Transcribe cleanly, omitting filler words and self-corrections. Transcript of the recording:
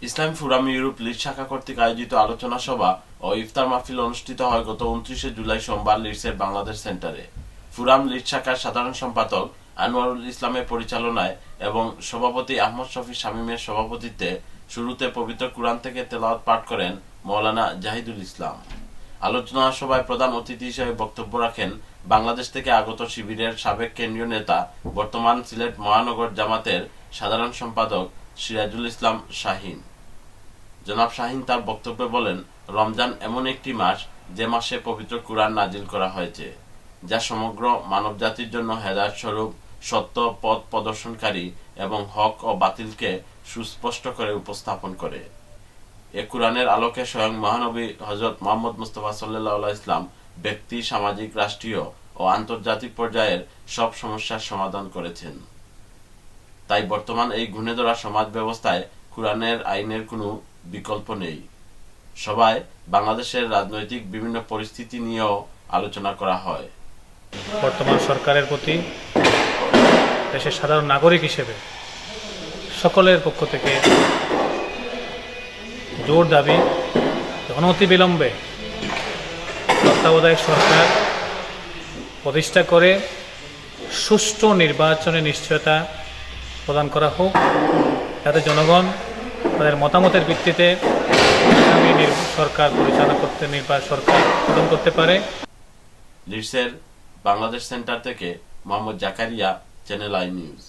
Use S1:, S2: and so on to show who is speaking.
S1: ইসলামী forum Europe lead শাখা কর্তৃক আয়োজিত আলোচনা সভা ও ইফতার মাহফিল অনুষ্ঠিত হয় গত 29 জুলাই সোমবার লিডসের বাংলাদেশ সেন্টারে। ফোরাম লিড শাখার সাধারণ সম্পাদক আনোয়ারুল ইসলামের পরিচালনায় এবং সভাপতি আহমদ শফি শামীমের সভাপতিত্বে শুরুতে পবিত্র কুরআন থেকে তেলাওয়াত পাঠ করেন মাওলানা জাহিদুল ইসলাম। আলোচনা সভায় প্রধান অতিথি হিসেবে বক্তব্য রাখেন বাংলাদেশ থেকে আগত শিবিরের সাবেক কেন্দ্রীয় নেতা, বর্তমান সিলেট মহানগর জামাতের সাধারণ সম্পাদক সিরাজুল ইসলাম শাহীন। জনাব শাহীন তার বক্তব্যে বলেন, রমজান এমন একটি মাস যে মাসে পবিত্র কুরআন নাজিল করা হয়েছে, যা সমগ্র মানবজাতির জন্য হেদায়েত স্বরূপ, সত্য পথ প্রদর্শনকারী এবং হক ও বাতিলকে সুস্পষ্ট করে উপস্থাপন করে। এ কুরআনের আলোকে স্বয়ং মহানবী হযরত মুহাম্মদ মুস্তাফা সাল্লাল্লাহু আলাইহি ওয়াসাল্লাম ব্যক্তি, সামাজিক, রাষ্ট্রীয় ও আন্তর্জাতিক পর্যায়ের সব সমস্যার সমাধান করেছেন। তাই বর্তমান এই ঘুণে ধরা সমাজ ব্যবস্থায় কুরআনের আইনের কোনো বিকল্প নেই। সভায় বাংলাদেশের রাজনৈতিক বিভিন্ন পরিস্থিতি নিয়েও আলোচনা করা হয়।
S2: বর্তমান সরকারের প্রতি দেশের সাধারণ নাগরিক হিসেবে সকলের পক্ষ থেকে জোর দাবি, অনতিবিলম্বে তত্ত্বাবধায়ক সরকার প্রতিষ্ঠা করে সুষ্ঠু নির্বাচনের নিশ্চয়তা প্রদান করা হোক, যাতে জনগণ তাদের মতামতের ভিত্তিতে সরকার পরিচালনা করতে সরকার গঠন করতে পারে।
S1: লিডসের বাংলাদেশ সেন্টার থেকে Mohammad Zakaria, channel I news.